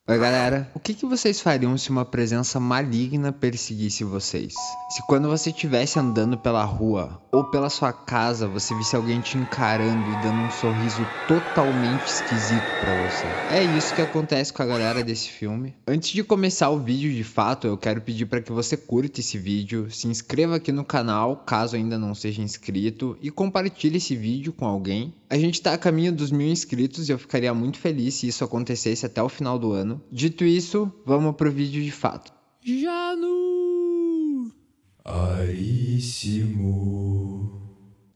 Oi galera, o que vocês fariam se uma presença maligna perseguisse vocês? Se quando você estivesse andando pela rua ou pela sua casa, você visse alguém te encarando e dando um sorriso totalmente esquisito pra você? É isso que acontece com a galera desse filme. Antes de começar o vídeo de fato, eu quero pedir para que você curta esse vídeo, se inscreva aqui no canal, caso ainda não seja inscrito, e compartilhe esse vídeo com alguém. A gente tá a caminho dos 1000 inscritos e eu ficaria muito feliz se isso acontecesse até o final do ano. Dito isso, vamos pro vídeo de fato. Janu! Aríssimo.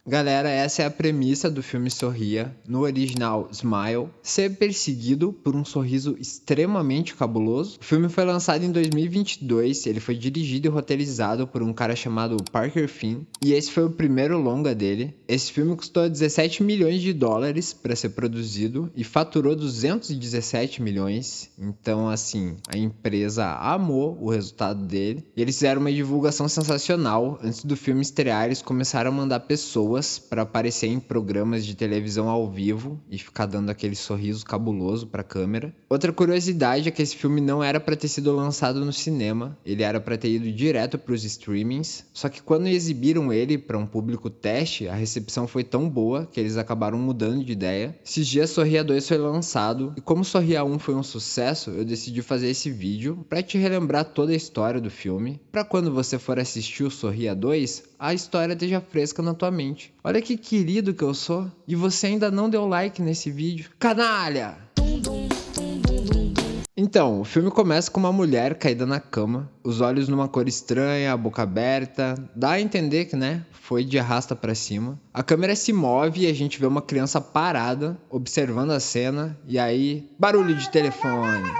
Galera, essa é a premissa do filme Sorria, no original Smile, ser perseguido por um sorriso extremamente cabuloso. O filme foi lançado em 2022, ele foi dirigido e roteirizado por um cara chamado Parker Finn, e esse foi o primeiro longa dele. Esse filme custou 17 milhões de dólares para ser produzido e faturou 217 milhões, então assim, a empresa amou o resultado dele, e eles fizeram uma divulgação sensacional. Antes do filme estrear, eles começaram a mandar pessoas para aparecer em programas de televisão ao vivo e ficar dando aquele sorriso cabuloso para a câmera. Outra curiosidade é que esse filme não era para ter sido lançado no cinema, ele era para ter ido direto para os streamings, só que quando exibiram ele para um público teste, a recepção foi tão boa que eles acabaram mudando de ideia. Esses dias Sorria 2 foi lançado, e como Sorria 1 foi um sucesso, eu decidi fazer esse vídeo para te relembrar toda a história do filme, para quando você for assistir o Sorria 2, a história esteja fresca na tua mente. Olha que querido que eu sou, e você ainda não deu like nesse vídeo. Canalha! Então, o filme começa com uma mulher caída na cama, os olhos numa cor estranha, a boca aberta, dá a entender que, né, foi de arrasta pra cima. A câmera se move e a gente vê uma criança parada, observando a cena, e aí, barulho de telefone.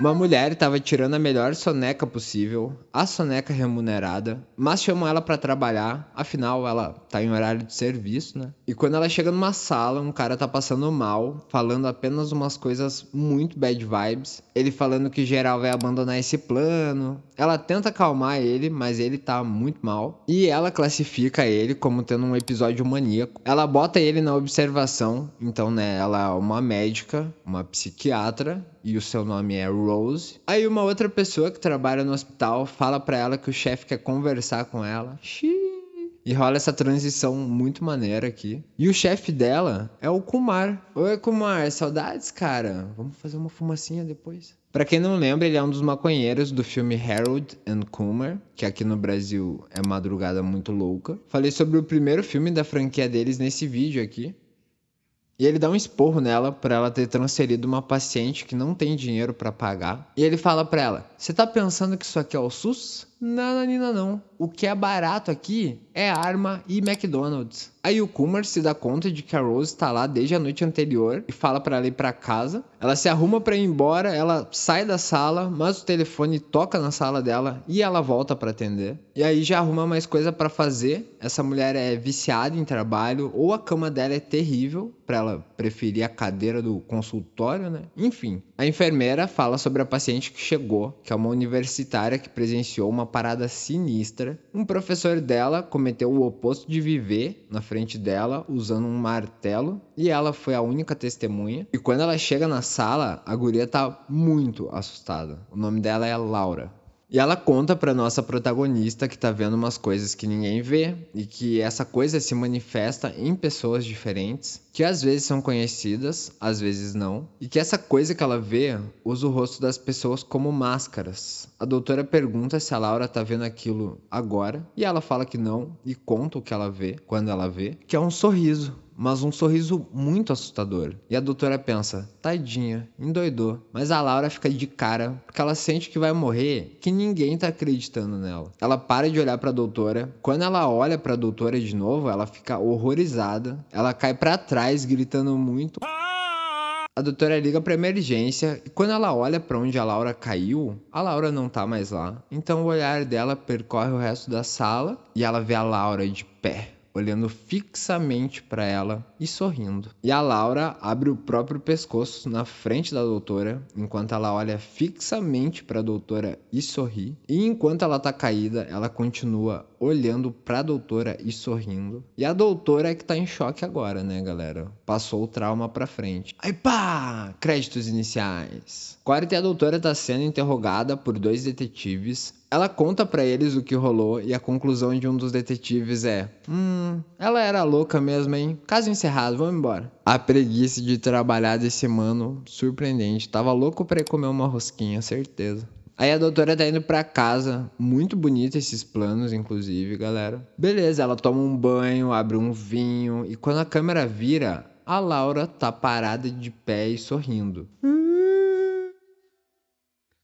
Uma mulher estava tirando a melhor soneca possível, a soneca remunerada, mas chamam ela para trabalhar, afinal ela tá em horário de serviço, né? E quando ela chega numa sala, um cara tá passando mal, falando apenas umas coisas muito bad vibes, ele falando que geral vai abandonar esse plano. Ela tenta acalmar ele, mas ele tá muito mal, e ela classifica ele como tendo um episódio maníaco. Ela bota ele na observação, então, né, ela é uma médica, uma psiquiatra, e o seu nome é Rose. Aí uma outra pessoa que trabalha no hospital fala pra ela que o chefe quer conversar com ela. E rola essa transição muito maneira aqui. E o chefe dela é o Kumar. Oi, Kumar, saudades, cara? Vamos fazer uma fumacinha depois. Pra quem não lembra, ele é um dos maconheiros do filme Harold and Kumar, que aqui no Brasil é Madrugada Muito Louca. Falei sobre o primeiro filme da franquia deles nesse vídeo aqui. E ele dá um esporro nela por ela ter transferido uma paciente que não tem dinheiro pra pagar. E ele fala pra ela: "Você tá pensando que isso aqui é o SUS? Não, Nanina, não. O que é barato aqui é arma e McDonald's." Aí o Kumar se dá conta de que a Rose tá lá desde a noite anterior e fala pra ela ir pra casa. Ela se arruma pra ir embora, ela sai da sala, mas o telefone toca na sala dela e ela volta pra atender. E aí já arruma mais coisa pra fazer. Essa mulher é viciada em trabalho, ou a cama dela é terrível, pra ela preferir a cadeira do consultório, né? Enfim, a enfermeira fala sobre a paciente que chegou, que é uma universitária que presenciou uma parada sinistra. Um professor dela cometeu o oposto de viver na frente dela, usando um martelo, e ela foi a única testemunha. E quando ela chega na sala, a guria tá muito assustada. O nome dela é Laura. E ela conta pra nossa protagonista que tá vendo umas coisas que ninguém vê, e que essa coisa se manifesta em pessoas diferentes, que às vezes são conhecidas, às vezes não, e que essa coisa que ela vê usa o rosto das pessoas como máscaras. A doutora pergunta se a Laura tá vendo aquilo agora, e ela fala que não, e conta o que ela vê, quando ela vê, que é um sorriso. Mas um sorriso muito assustador. E a doutora pensa: tadinha, endoidou. Mas a Laura fica de cara, porque ela sente que vai morrer, que ninguém tá acreditando nela. Ela para de olhar pra doutora. Quando ela olha pra doutora de novo, ela fica horrorizada. Ela cai pra trás, gritando muito. A doutora liga pra emergência, e quando ela olha pra onde a Laura caiu, a Laura não tá mais lá. Então o olhar dela percorre o resto da sala, e ela vê a Laura de pé, olhando fixamente para ela e sorrindo. E a Laura abre o próprio pescoço na frente da doutora, enquanto ela olha fixamente para a doutora e sorri. E enquanto ela tá caída, ela continua olhando para a doutora e sorrindo. E a doutora é que tá em choque agora, né, galera? Passou o trauma pra frente. Aí pá! Créditos iniciais. Quarta e a doutora tá sendo interrogada por 2 detetives. Ela conta pra eles o que rolou e a conclusão de um dos detetives é: ela era louca mesmo, hein? Caso encerrado, vamos embora. A preguiça de trabalhar desse mano, surpreendente. Tava louco pra ir comer uma rosquinha, certeza. Aí a doutora tá indo pra casa, muito bonito esses planos, inclusive, galera. Beleza, ela toma um banho, abre um vinho e quando a câmera vira, a Laura tá parada de pé e sorrindo.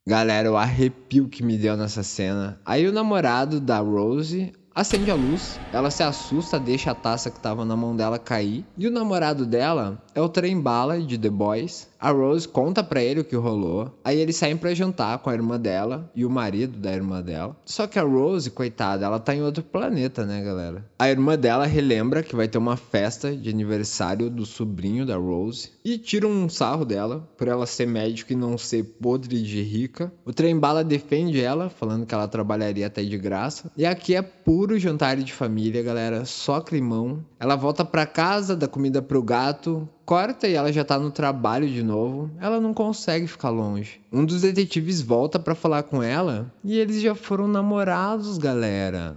Galera, o arrepio que me deu nessa cena. Aí o namorado da Rose acende a luz, ela se assusta, deixa a taça que tava na mão dela cair. E o namorado dela é o trem-bala de The Boys. A Rose conta pra ele o que rolou. Aí eles saem pra jantar com a irmã dela e o marido da irmã dela. Só que a Rose, coitada, ela tá em outro planeta, né, galera? A irmã dela relembra que vai ter uma festa de aniversário do sobrinho da Rose e tira um sarro dela por ela ser médica e não ser podre de rica. O trem-bala defende ela, falando que ela trabalharia até de graça. E aqui é puro jantar de família, galera, só climão. Ela volta pra casa, dá comida pro gato, corta e ela já tá no trabalho de novo. Ela não consegue ficar longe. Um dos detetives volta pra falar com ela e eles já foram namorados, galera.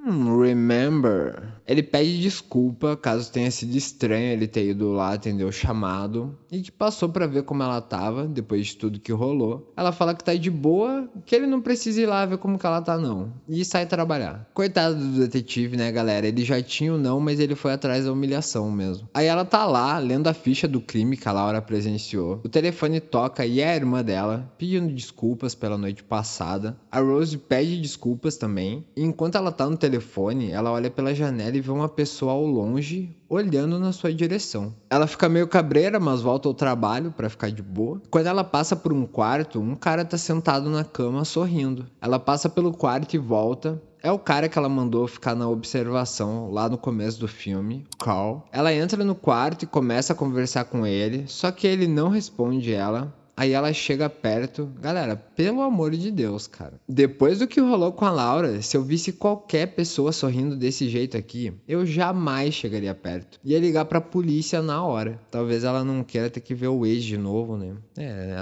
Remember. Ele pede desculpa caso tenha sido estranho ele ter ido lá atender o chamado e que passou pra ver como ela tava depois de tudo que rolou. Ela fala que tá de boa, que ele não precisa ir lá ver como que ela tá não, e sai trabalhar. Coitado do detetive, né, galera? Ele já tinha o não, mas ele foi atrás da humilhação mesmo. Aí ela tá lá lendo a ficha do crime que a Laura presenciou. O telefone toca e é a irmã dela pedindo desculpas pela noite passada. A Rose pede desculpas também. E enquanto ela tá no telefone, ela olha pela janela e vê uma pessoa ao longe olhando na sua direção. Ela fica meio cabreira, mas volta ao trabalho pra ficar de boa. Quando ela passa por um quarto, um cara tá sentado na cama sorrindo. Ela passa pelo quarto e volta. É o cara que ela mandou ficar na observação lá no começo do filme, Carl. Ela entra no quarto e começa a conversar com ele, só que ele não responde ela. Aí ela chega perto. Galera, pelo amor de Deus, cara. Depois do que rolou com a Laura, se eu visse qualquer pessoa sorrindo desse jeito aqui, eu jamais chegaria perto. Ia ligar pra polícia na hora. Talvez ela não queira ter que ver o ex de novo, né?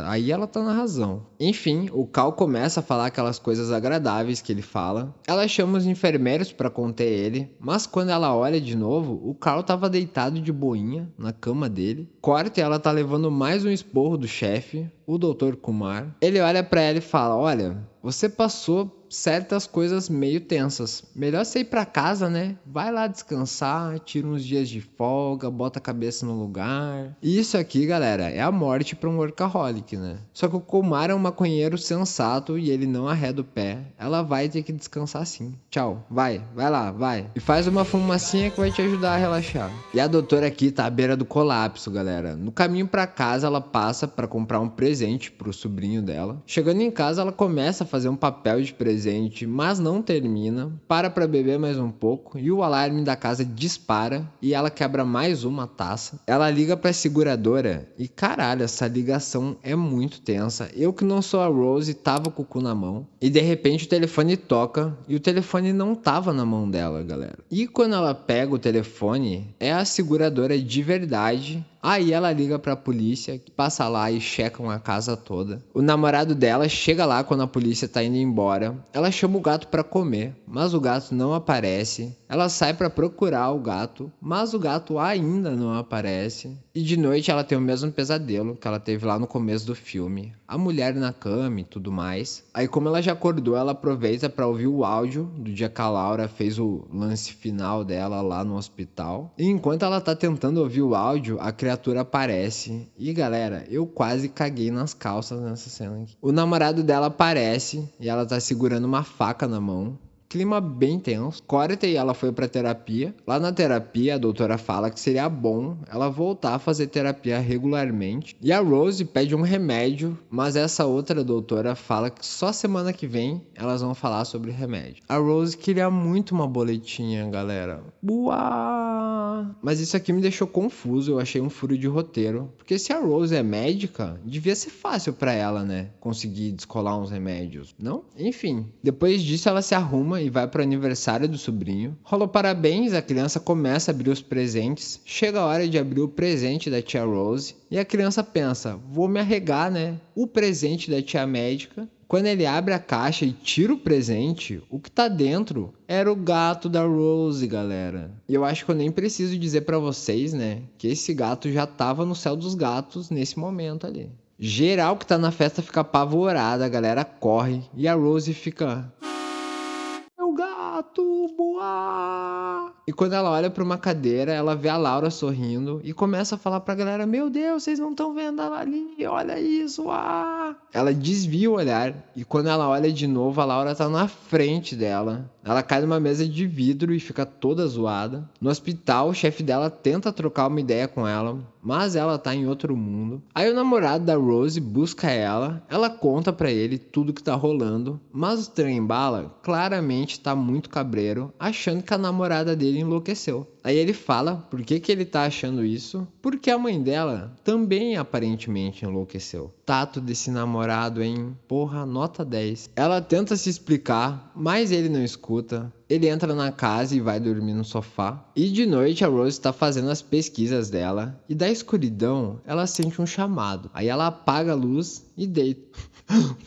Aí ela tá na razão. Enfim, o Cal começa a falar aquelas coisas agradáveis que ele fala. Ela chama os enfermeiros pra conter ele, mas quando ela olha de novo, o Carl tava deitado de boinha na cama dele. Corta e ela tá levando mais um esporro do chefe, o Dr. Kumar. Ele olha pra ela e fala: olha, você passou certas coisas meio tensas. Melhor você ir pra casa, né? Vai lá descansar, tira uns dias de folga, bota a cabeça no lugar. E isso aqui, galera, é a morte pra um workaholic, né? Só que o Kumar é um maconheiro sensato e ele não arreda o pé. Ela vai ter que descansar sim. Tchau, vai lá, vai. E faz uma fumacinha que vai te ajudar a relaxar. E a doutora aqui tá à beira do colapso, galera. No caminho pra casa, ela passa pra comprar um presente pro sobrinho dela. Chegando em casa, ela começa a fazer um papel de presente, mas não termina, para pra beber mais um pouco e o alarme da casa dispara e ela quebra mais uma taça. Ela liga pra seguradora e caralho, essa ligação é muito tensa. Eu que não sou a Rose, tava com o cu na mão e de repente o telefone toca e o telefone não tava na mão dela, galera. E quando ela pega o telefone, é a seguradora de verdade. Aí ela liga pra polícia, que passa lá e checam a casa toda. O namorado dela chega lá quando a polícia tá indo embora. Ela chama o gato pra comer, mas o gato não aparece. Ela sai pra procurar o gato, mas o gato ainda não aparece. E de noite ela tem o mesmo pesadelo que ela teve lá no começo do filme. A mulher na cama e tudo mais. Aí como ela já acordou, ela aproveita pra ouvir o áudio do dia que a Laura fez o lance final dela lá no hospital. E enquanto ela tá tentando ouvir o áudio, a criatura aparece. E galera, eu quase caguei nas calças nessa cena aqui. O namorado dela aparece e ela tá segurando uma faca na mão. Clima bem tenso. Corta e ela foi pra terapia. Lá na terapia, a doutora fala que seria bom ela voltar a fazer terapia regularmente. E a Rose pede um remédio, mas essa outra doutora fala que só semana que vem elas vão falar sobre remédio. A Rose queria muito uma boletinha, galera. Uau! Mas isso aqui me deixou confuso, eu achei um furo de roteiro. Porque se a Rose é médica, devia ser fácil pra ela, né? Conseguir descolar uns remédios, não? Enfim, depois disso ela se arruma e vai pro aniversário do sobrinho. Rolou parabéns, a criança começa a abrir os presentes. Chega a hora de abrir o presente da tia Rose. E a criança pensa, vou me arregar, né? O presente da tia médica. Quando ele abre a caixa e tira o presente, o que tá dentro era o gato da Rose, galera. E eu acho que eu nem preciso dizer pra vocês, né, que esse gato já tava no céu dos gatos nesse momento ali. Geral que tá na festa fica apavorada, a galera corre e a Rose fica... Meu gato, boa! E quando ela olha pra uma cadeira, ela vê a Laura sorrindo e começa a falar pra galera: Meu Deus, vocês não estão vendo ela ali, olha isso, ah! Ela desvia o olhar e quando ela olha de novo, a Laura tá na frente dela. Ela cai numa mesa de vidro e fica toda zoada. No hospital, o chefe dela tenta trocar uma ideia com ela, mas ela tá em outro mundo. Aí o namorado da Rose busca ela conta pra ele tudo que tá rolando, mas o trem-bala claramente tá muito cabreiro, achando que a namorada dele enlouqueceu. Aí ele fala por que ele tá achando isso, porque a mãe dela também aparentemente enlouqueceu. Tato desse namorado, hein? Porra, nota 10. Ela tenta se explicar, mas ele não escuta. Ele entra na casa e vai dormir no sofá. E de noite a Rose está fazendo as pesquisas dela. E da escuridão ela sente um chamado. Aí ela apaga a luz e deita.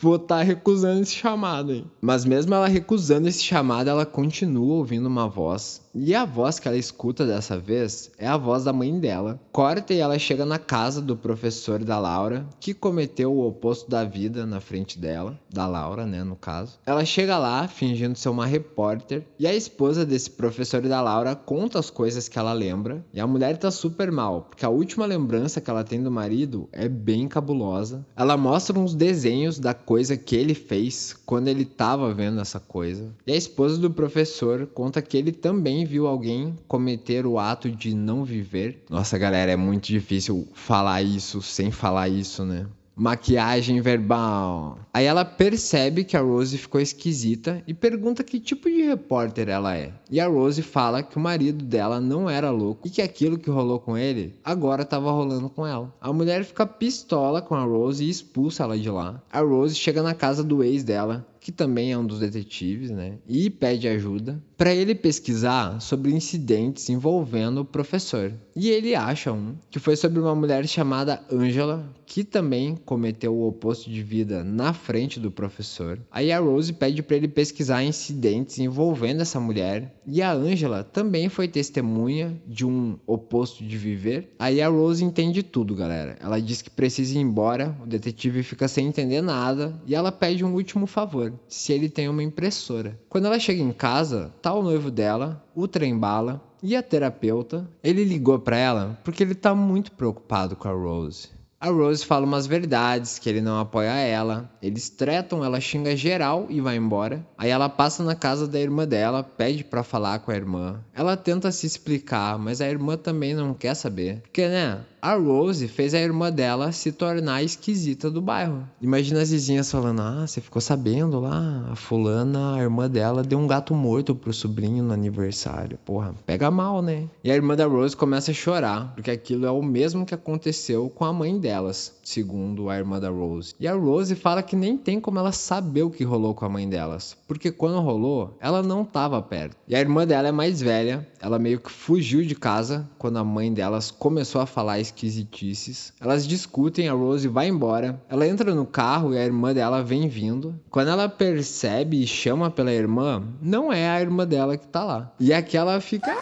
Vou estar recusando esse chamado, hein? Mas mesmo ela recusando esse chamado, ela continua ouvindo uma voz. E a voz que ela escuta dessa vez é a voz da mãe dela. Corta e ela chega na casa do professor da Laura, que cometeu o oposto da vida na frente dela. Da Laura, né, no caso. Ela chega lá, fingindo ser uma repórter. E a esposa desse professor da Laura conta as coisas que ela lembra. E a mulher tá super mal, porque a última lembrança que ela tem do marido é bem cabulosa. Ela mostra uns desenhos da coisa que ele fez quando ele tava vendo essa coisa. E a esposa do professor conta que ele também viu alguém cometer o ato de não viver. Nossa, galera, é muito difícil falar isso sem falar isso, né? Maquiagem verbal. Aí ela percebe que a Rose ficou esquisita e pergunta que tipo de repórter ela é. E a Rose fala que o marido dela não era louco e que aquilo que rolou com ele agora estava rolando com ela. A mulher fica pistola com a Rose e expulsa ela de lá. A Rose chega na casa do ex dela, que também é um dos detetives, né? E pede ajuda para ele pesquisar sobre incidentes envolvendo o professor. E ele acha um que foi sobre uma mulher chamada Angela, que também cometeu o oposto de vida na frente do professor. Aí a Rose pede para ele pesquisar incidentes envolvendo essa mulher. E a Angela também foi testemunha de um oposto de viver. Aí a Rose entende tudo, galera. Ela diz que precisa ir embora, o detetive fica sem entender nada e ela pede um último favor, se ele tem uma impressora. Quando ela chega em casa, tá o noivo dela, o trem-bala e a terapeuta. Ele ligou pra ela porque ele tá muito preocupado com a Rose. A Rose fala umas verdades, que ele não apoia ela. Eles tretam, ela xinga geral e vai embora. Aí ela passa na casa da irmã dela, pede pra falar com a irmã. Ela tenta se explicar, mas a irmã também não quer saber. Porque, né, a Rose fez a irmã dela se tornar a esquisita do bairro. Imagina as vizinhas falando, você ficou sabendo lá? A fulana, a irmã dela, deu um gato morto pro sobrinho no aniversário. Porra, pega mal, né? E a irmã da Rose começa a chorar, porque aquilo é o mesmo que aconteceu com a mãe delas, segundo a irmã da Rose. E a Rose fala que nem tem como ela saber o que rolou com a mãe delas, porque quando rolou, ela não tava perto. E a irmã dela é mais velha, ela meio que fugiu de casa quando a mãe delas começou a falar esquisitices. Elas discutem, a Rose vai embora. Ela entra no carro e a irmã dela vem vindo. Quando ela percebe e chama pela irmã, não é a irmã dela que tá lá. E aqui ela fica...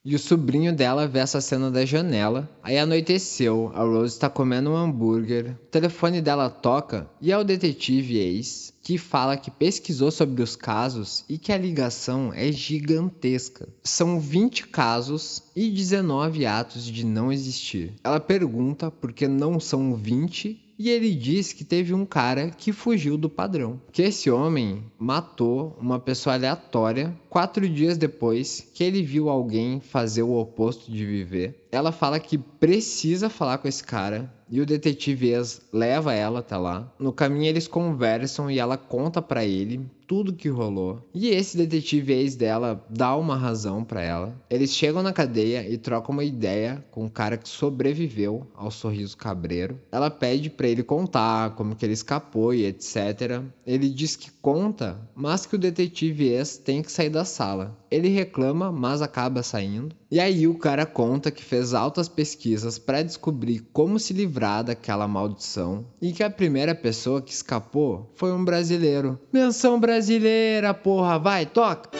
E o sobrinho dela vê essa cena da janela. Aí anoiteceu, a Rose tá comendo um hambúrguer. O telefone dela toca e é o detetive ex, que fala que pesquisou sobre os casos e que a ligação é gigantesca. São 20 casos e 19 atos de não existir. Ela pergunta por que não são 20 e ele diz que teve um cara que fugiu do padrão. Que esse homem matou uma pessoa aleatória 4 dias depois que ele viu alguém fazer o oposto de viver. Ela fala que precisa falar com esse cara e o detetive ex leva ela até lá. No caminho eles conversam e ela conta pra ele tudo que rolou. E esse detetive ex dela dá uma razão pra ela. Eles chegam na cadeia e trocam uma ideia com o cara que sobreviveu ao sorriso cabreiro. Ela pede pra ele contar como que ele escapou e etc. Ele diz que conta, mas que o detetive ex tem que sair da sala. Ele reclama, mas acaba saindo. E aí o cara conta que fez altas pesquisas para descobrir como se livrar daquela maldição e que a primeira pessoa que escapou foi um brasileiro. Menção brasileira, porra, vai, toca!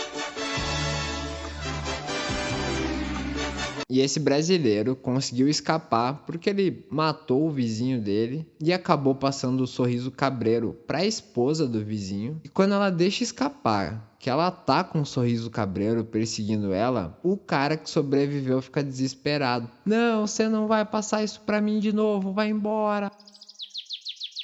E esse brasileiro conseguiu escapar porque ele matou o vizinho dele e acabou passando o sorriso cabreiro para a esposa do vizinho. E quando ela deixa escapar que ela tá com um sorriso cabreiro perseguindo ela, o cara que sobreviveu fica desesperado. Não, você não vai passar isso pra mim de novo, vai embora.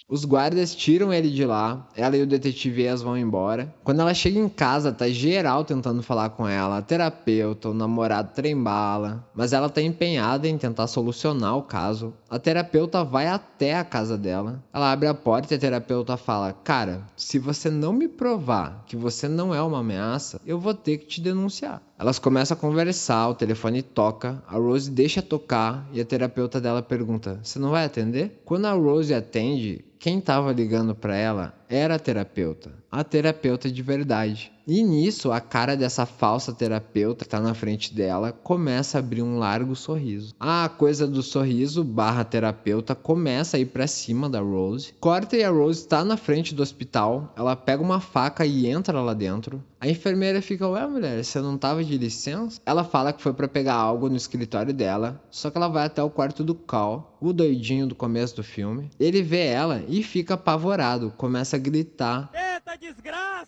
Os guardas tiram ele de lá, ela e o detetive ex vão embora. Quando ela chega em casa, tá geral tentando falar com ela, a terapeuta, o namorado trem-bala, mas ela tá empenhada em tentar solucionar o caso. A terapeuta vai até a casa dela, ela abre a porta e a terapeuta fala: cara, se você não me provar que você não é uma ameaça, eu vou ter que te denunciar. Elas começam a conversar, o telefone toca, a Rose deixa tocar e a terapeuta dela pergunta: você não vai atender? Quando a Rose atende, quem estava ligando para ela era a terapeuta de verdade. E nisso, a cara dessa falsa terapeuta que tá na frente dela começa a abrir um largo sorriso. A coisa do sorriso barra terapeuta começa a ir pra cima da Rose. Corta e a Rose tá na frente do hospital, ela pega uma faca e entra lá dentro. A enfermeira fica: ué, mulher, você não tava de licença? Ela fala que foi pra pegar algo no escritório dela, só que ela vai até o quarto do Cal, o doidinho do começo do filme. Ele vê ela e fica apavorado, começa a gritar: eita desgraça!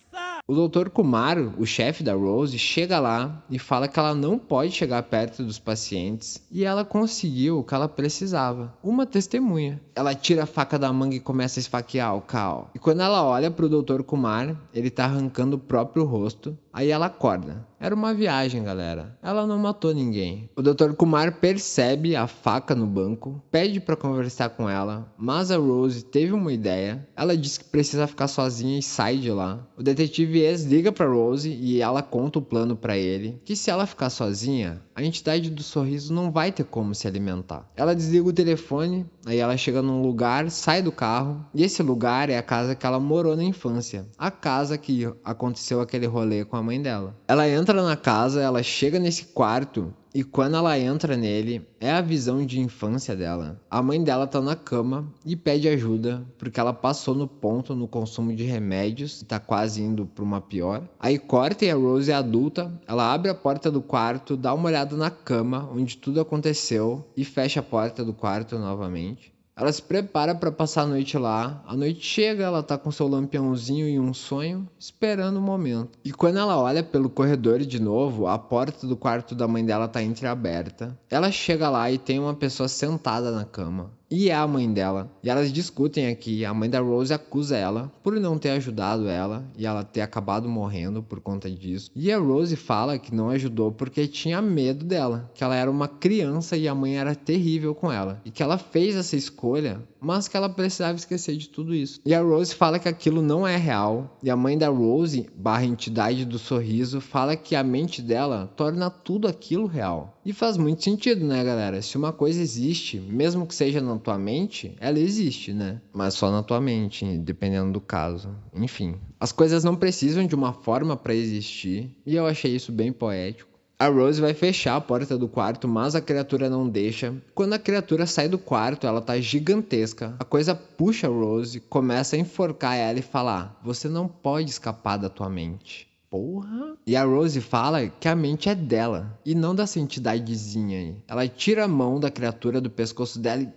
O Dr. Kumar, o chefe da Rose, chega lá e fala que ela não pode chegar perto dos pacientes e ela conseguiu o que ela precisava: uma testemunha. Ela tira a faca da manga e começa a esfaquear o Cal. E quando ela olha pro Dr. Kumar, ele tá arrancando o próprio rosto. Aí ela acorda. Era uma viagem, galera. Ela não matou ninguém. O Dr. Kumar percebe a faca no banco, pede pra conversar com ela, mas a Rose teve uma ideia. Ela diz que precisa ficar sozinha e sai de lá. O detetive ex liga pra Rose e ela conta o plano pra ele, que se ela ficar sozinha, a entidade do sorriso não vai ter como se alimentar. Ela desliga o telefone, aí ela chega num lugar, sai do carro, e esse lugar é a casa que ela morou na infância. A casa que aconteceu aquele rolê com a mãe dela. Ela entra na casa, ela chega nesse quarto e quando ela entra nele, é a visão de infância dela. A mãe dela tá na cama e pede ajuda porque ela passou no ponto no consumo de remédios e tá quase indo pra uma pior. Aí corta e a Rose é adulta, ela abre a porta do quarto, dá uma olhada na cama onde tudo aconteceu e fecha a porta do quarto novamente. Ela se prepara para passar a noite lá. A noite chega, ela tá com seu lampiãozinho e um sonho, esperando o momento. E quando ela olha pelo corredor de novo, a porta do quarto da mãe dela tá entreaberta. Ela chega lá e tem uma pessoa sentada na cama. E é a mãe dela. E elas discutem aqui. A mãe da Rose acusa ela por não ter ajudado ela e ela ter acabado morrendo por conta disso. E a Rose fala que não ajudou porque tinha medo dela, que ela era uma criança e a mãe era terrível com ela, e que ela fez essa escolha, mas que ela precisava esquecer de tudo isso. E a Rose fala que aquilo não é real, e a mãe da Rose, barra entidade do sorriso, fala que a mente dela torna tudo aquilo real. E faz muito sentido, né, galera? Se uma coisa existe, mesmo que seja na tua mente, ela existe, né? Mas só na tua mente, dependendo do caso. Enfim, as coisas não precisam de uma forma para existir, e eu achei isso bem poético. A Rose vai fechar a porta do quarto, mas a criatura não deixa. Quando a criatura sai do quarto, ela tá gigantesca. A coisa puxa a Rose, começa a enforcar ela e falar: você não pode escapar da tua mente. Porra. E a Rose fala que a mente é dela e não dessa entidadezinha aí. Ela tira a mão da criatura do pescoço dela e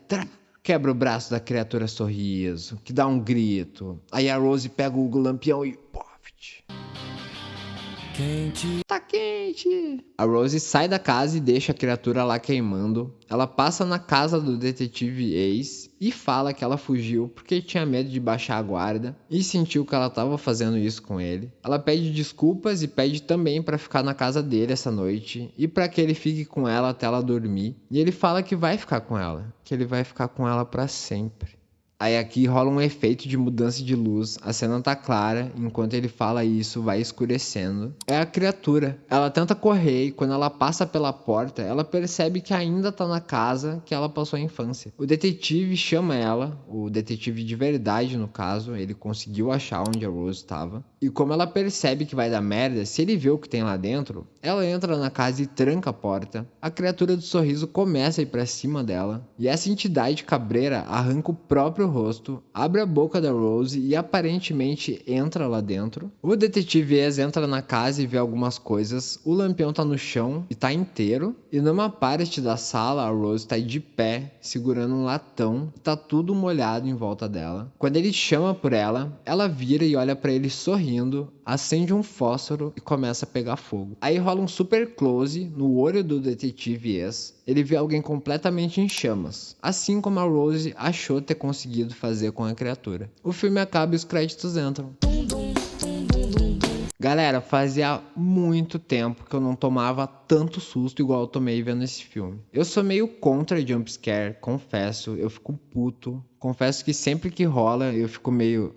quebra o braço da criatura sorriso, que dá um grito. Aí a Rose pega o lampião e Tá quente! A Rose sai da casa e deixa a criatura lá queimando. Ela passa na casa do detetive Ace e fala que ela fugiu porque tinha medo de baixar a guarda e sentiu que ela estava fazendo isso com ele. Ela pede desculpas e pede também para ficar na casa dele essa noite e para que ele fique com ela até ela dormir. E ele fala que vai ficar com ela, que ele vai ficar com ela para sempre. Aí aqui rola um efeito de mudança de luz, a cena tá clara, enquanto ele fala isso, vai escurecendo. É a criatura. Ela tenta correr e quando ela passa pela porta, ela percebe que ainda tá na casa que ela passou a infância. O detetive chama ela, o detetive de verdade no caso, ele conseguiu achar onde a Rose estava. E como ela percebe que vai dar merda, se ele vê o que tem lá dentro, ela entra na casa e tranca a porta. A criatura do sorriso começa a ir pra cima dela, e essa entidade cabreira arranca o próprio rosto, abre a boca da Rose e aparentemente entra lá dentro. O detetive Ace entra na casa e vê algumas coisas. O lampião tá no chão e tá inteiro. E numa parte da sala, a Rose tá de pé, segurando um latão. Tá tudo molhado em volta dela. Quando ele chama por ela, ela vira e olha pra ele sorrindo, acende um fósforo e começa a pegar fogo. Aí rola um super close no olho do detetive Ace. Ele vê alguém completamente em chamas, assim como a Rose achou ter conseguido fazer com a criatura. O filme acaba e os créditos entram. Galera, fazia muito tempo que eu não tomava tanto susto igual eu tomei vendo esse filme. Eu sou meio contra jumpscare, confesso, eu fico puto. Confesso que sempre que rola eu fico meio...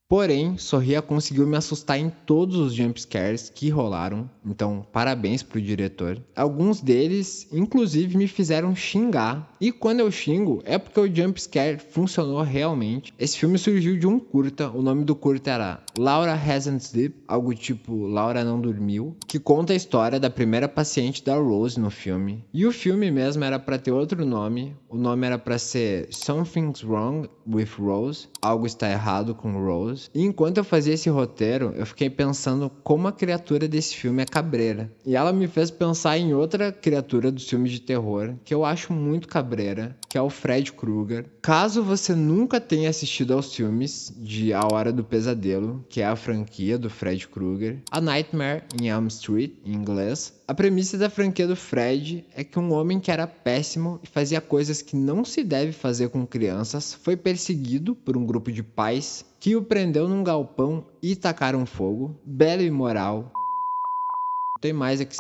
Porém, Sorria conseguiu me assustar em todos os jumpscares que rolaram, então parabéns pro diretor. Alguns deles, inclusive, me fizeram xingar, e quando eu xingo é porque o jumpscare funcionou realmente. Esse filme surgiu de um curta, o nome do curta era Laura Hasn't Slept, algo tipo Laura Não Dormiu, que conta a história da primeira paciente da Rose no filme. E o filme mesmo era pra ter outro nome, o nome era pra ser Something's Wrong with Rose, algo está errado com Rose. E enquanto eu fazia esse roteiro, eu fiquei pensando como a criatura desse filme é cabreira. E ela me fez pensar em outra criatura dos filmes de terror, que eu acho muito cabreira, que é o Fred Krueger. Caso você nunca tenha assistido aos filmes de A Hora do Pesadelo, que é a franquia do Fred Krueger, A Nightmare in Elm Street, em inglês, a premissa da franquia do Fred é que um homem que era péssimo e fazia coisas que não se deve fazer com crianças foi perseguido por um grupo de pais que o prendeu num galpão e tacaram fogo. Belo e moral. Tem mais é que...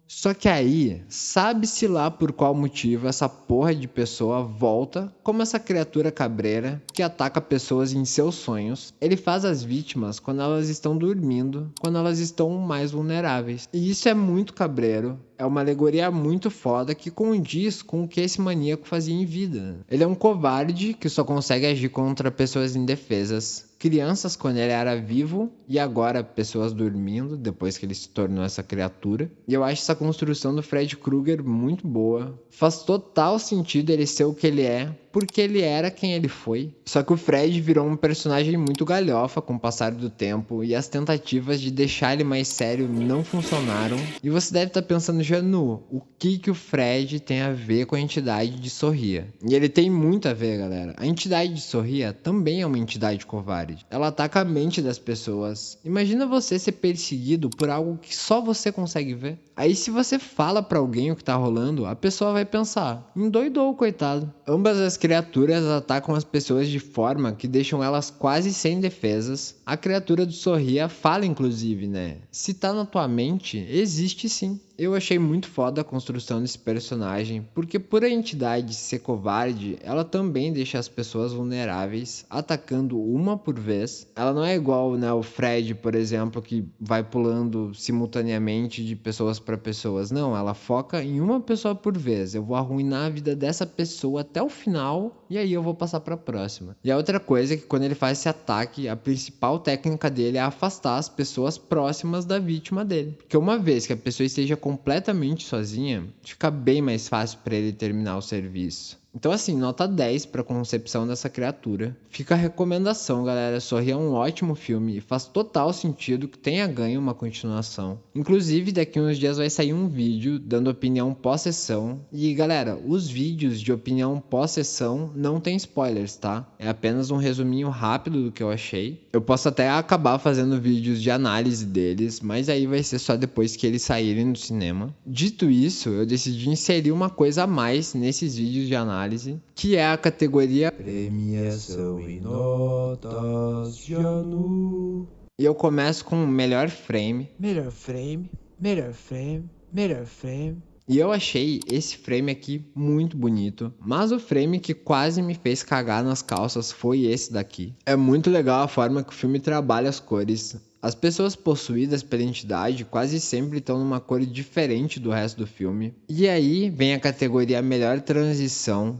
Só que aí, sabe-se lá por qual motivo essa porra de pessoa volta como essa criatura cabreira que ataca pessoas em seus sonhos. Ele faz as vítimas quando elas estão dormindo, quando elas estão mais vulneráveis. E isso é muito cabreiro. É uma alegoria muito foda que condiz com o que esse maníaco fazia em vida. Ele é um covarde que só consegue agir contra pessoas indefesas. Crianças quando ele era vivo e agora pessoas dormindo depois que ele se tornou essa criatura. E eu acho essa construção do Fred Krueger muito boa. Faz total sentido ele ser o que ele é, porque ele era quem ele foi. Só que o Fred virou um personagem muito galhofa com o passar do tempo e as tentativas de deixar ele mais sério não funcionaram. E você deve estar pensando, Janu, o que o Fred tem a ver com a entidade de Sorria? E ele tem muito a ver, galera. A entidade de Sorria também é uma entidade covarde. Ela ataca a mente das pessoas. Imagina você ser perseguido por algo que só você consegue ver. Aí se você fala pra alguém o que tá rolando, a pessoa vai pensar, endoidou, coitado. Ambas as criaturas atacam as pessoas de forma que deixam elas quase sem defesas. A criatura do Sorria fala inclusive, né? Se tá na tua mente, existe sim. Eu achei muito foda a construção desse personagem, porque por a entidade ser covarde, ela também deixa as pessoas vulneráveis, atacando uma por vez. Ela não é igual, né, o Fred, por exemplo, que vai pulando simultaneamente de pessoas para pessoas. Não, ela foca em uma pessoa por vez. Eu vou arruinar a vida dessa pessoa até o final e aí eu vou passar para a próxima. E a outra coisa é que quando ele faz esse ataque, a principal técnica dele é afastar as pessoas próximas da vítima dele. Porque uma vez que a pessoa esteja completamente sozinha, fica bem mais fácil para ele terminar o serviço. Então assim, nota 10 pra concepção dessa criatura. Fica a recomendação, galera. Sorri é um ótimo filme e faz total sentido que tenha ganho uma continuação. Inclusive, daqui uns dias vai sair um vídeo dando opinião pós-sessão. E galera, os vídeos de opinião pós-sessão não tem spoilers, tá? É apenas um resuminho rápido do que eu achei. Eu posso até acabar fazendo vídeos de análise deles, mas aí vai ser só depois que eles saírem do cinema. Dito isso, eu decidi inserir uma coisa a mais nesses vídeos de análise, que é a categoria Premiação e notas, Janu. E eu começo com o melhor frame. Melhor frame, melhor frame, melhor frame. E eu achei esse frame aqui muito bonito, mas o frame que quase me fez cagar nas calças foi esse daqui. É muito legal a forma que o filme trabalha as cores. As pessoas possuídas pela entidade quase sempre estão numa cor diferente do resto do filme. E aí vem a categoria melhor transição.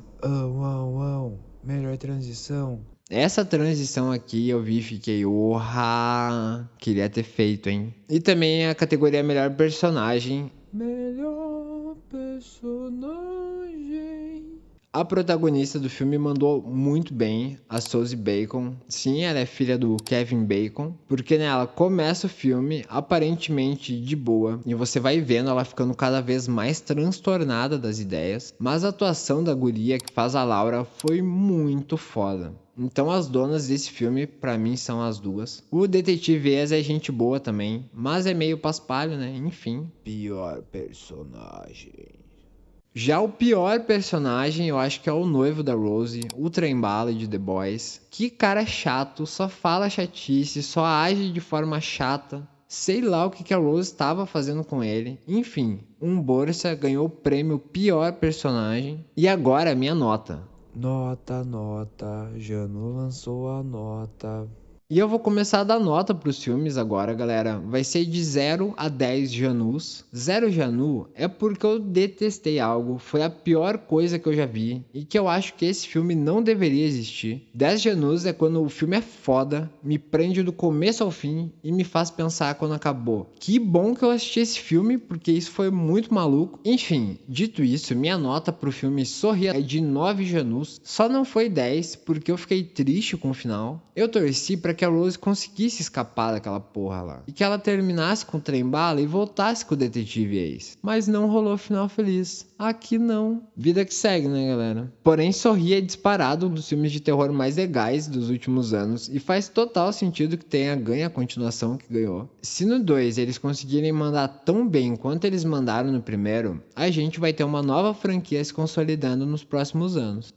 Melhor transição. Essa transição aqui eu vi e fiquei, queria ter feito, hein? E também a categoria melhor personagem. Melhor personagem. A protagonista do filme mandou muito bem, a Sosie Bacon. Sim, ela é filha do Kevin Bacon, porque ela começa o filme aparentemente de boa, e você vai vendo ela ficando cada vez mais transtornada das ideias, mas a atuação da guria que faz a Laura foi muito foda. Então as donas desse filme, pra mim, são as duas. O detetive Ace é gente boa também, mas é meio paspalho, né? Enfim. Pior personagem. Já o pior personagem, eu acho que é o noivo da Rose, o trem-bala de The Boys. Que cara chato, só fala chatice, só age de forma chata. Sei lá o que a Rose estava fazendo com ele. Enfim, um Borsa ganhou o prêmio pior personagem. E agora a minha nota. Nota, Janu lançou a nota. E eu vou começar a dar nota para os filmes agora, galera. Vai ser de 0 a 10 Janus. 0 Janu é porque eu detestei algo, foi a pior coisa que eu já vi e que eu acho que esse filme não deveria existir. 10 Janus é quando o filme é foda, me prende do começo ao fim e me faz pensar quando acabou. Que bom que eu assisti esse filme, porque isso foi muito maluco. Enfim, dito isso, minha nota pro filme Sorria é de 9 Janus. Só não foi 10 porque eu fiquei triste com o final. Eu torci pra que a Rose conseguisse escapar daquela porra lá. E que ela terminasse com o trem-bala e voltasse com o detetive Ace. Mas não rolou final feliz. Aqui não. Vida que segue, né, galera? Porém, Sorria é disparado um dos filmes de terror mais legais dos últimos anos. E faz total sentido que tenha ganho a continuação que ganhou. Se no 2 eles conseguirem mandar tão bem quanto eles mandaram no primeiro, a gente vai ter uma nova franquia se consolidando nos próximos anos.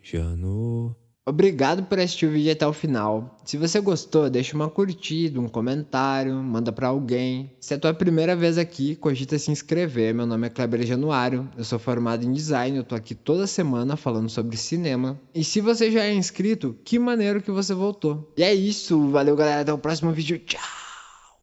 Janu. Obrigado por assistir o vídeo até o final. Se você gostou, deixa uma curtida, um comentário, manda pra alguém. Se é a tua primeira vez aqui, cogita se inscrever. Meu nome é Kleber Januário, eu sou formado em design, eu tô aqui toda semana falando sobre cinema. E se você já é inscrito, que maneiro que você voltou. E é isso, valeu galera, até o próximo vídeo, tchau!